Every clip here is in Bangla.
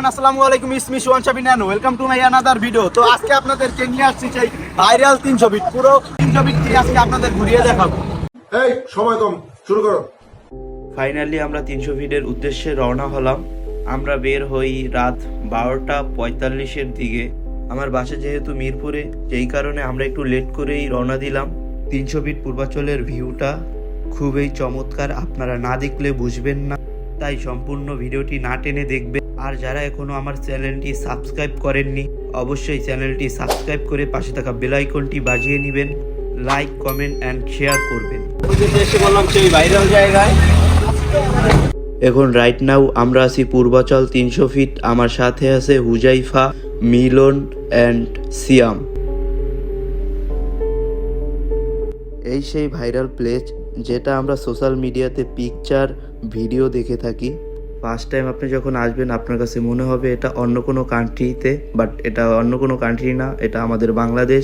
এভরিওয়ান, আসসালামু আলাইকুম। ইসমি Sohan Shafin and welcome to my another video. তো আজকে আপনাদেরকে নিয়ে আসছি সেই ভাইরাল 300 ফিট, পুরো 300 ফিট নিয়ে আজকে আপনাদের ঘুরিয়ে দেখাবো। এই সময় কম, শুরু করো। ফাইনালি আমরা 300 ফিটের উদ্দেশ্যে রওনা হলাম। আমরা বের হই রাত 12:45-এর দিকে। আমার বাসা যেহেতু মিরপুরে, যেই কারণে আমরা একটু লেট করেই রওনা দিলাম। 300 ফিট পূর্বাচলের ভিউটা খুবই চমৎকার, আপনারা না দেখলে বুঝবেন না, তাই সম্পূর্ণ ভিডিওটি না টেনে দেখবেন। আর যারা এখনো আমার চ্যানেলটি সাবস্ক্রাইব করেননি, অবশ্যই চ্যানেলটি সাবস্ক্রাইব করে পাশে থাকা বেল আইকনটি বাজিয়ে নেবেন, লাইক, কমেন্ট অ্যান্ড শেয়ার করবেন। এসে বললাম সেই ভাইরাল জায়গায়। এখন রাইট নাও আমরা আছি পূর্বাচল 300 ফিট। আমার সাথে আছে হুজাইফা, মিলন অ্যান্ড সিয়াম। এই সেই ভাইরাল প্লেস যেটা আমরা সোশ্যাল মিডিয়াতে পিকচার ভিডিও দেখে থাকি। ফার্স্ট টাইম আপনি যখন আসবেন আপনার কাছে মনে হবে এটা অন্য কোনো কান্ট্রিতে, বাট এটা অন্য কোনো কান্ট্রি না, এটা আমাদের বাংলাদেশ।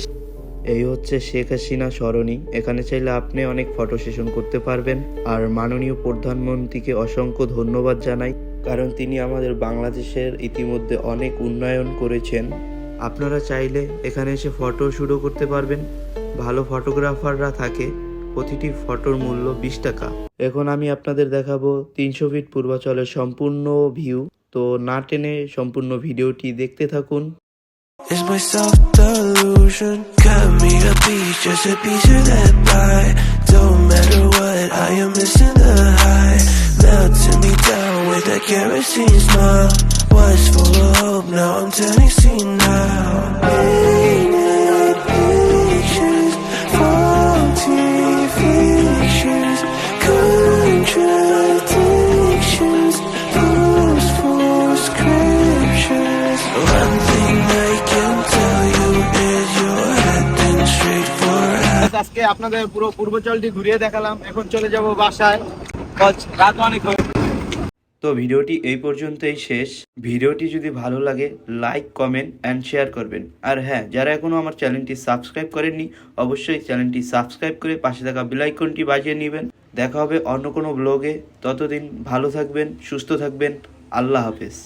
এই হচ্ছে শেখ হাসিনা সরণি। এখানে চাইলে আপনি অনেক ফটো সেশন করতে পারবেন। আর মাননীয় প্রধানমন্ত্রীকে অসংখ্য ধন্যবাদ জানাই, কারণ তিনি আমাদের বাংলাদেশের ইতিমধ্যে অনেক উন্নয়ন করেছেন। আপনারা চাইলে এখানে এসে ফটো শুটও করতে পারবেন। ভালো ফটোগ্রাফাররা থাকে, প্রতিটি ফটোর মূল্য 20 টাকা। এখন আমি আপনাদের দেখাবো 300 ফিট পূর্বাচলের সম্পূর্ণ ভিউ। তো না টেনে সম্পূর্ণ ভিডিওটি দেখতে থাকুন। It's my self-delusion. Cut me a piece, just a piece of that pie. Don't matter what, I am missing the high. Melting me down with that kerosene smile. Was full of hope, now I'm turning senile. Painted pictures, faulty fictions, contradictions, post for scriptures. One thing I can tell you is you're heading straight for hell. আজকে আপনাদের পুরো পূর্বাচলটি ঘুরিয়ে দেখালাম। এখন চলে যাব বাসায়, রাত অনেক হয়ে। তো ভিডিওটি এই পর্যন্তই শেষ। ভিডিওটি যদি ভালো লাগে লাইক, কমেন্ট অ্যান্ড শেয়ার করবেন। আর হ্যাঁ, যারা এখনও আমার চ্যানেলটি সাবস্ক্রাইব করেননি, অবশ্যই চ্যানেলটি সাবস্ক্রাইব করে পাশে থাকা বেল আইকনটি বাজিয়ে নেবেন। দেখা হবে অন্য কোনো ব্লগে। ততদিন ভালো থাকবেন, সুস্থ থাকবেন। আল্লাহ হাফেজ।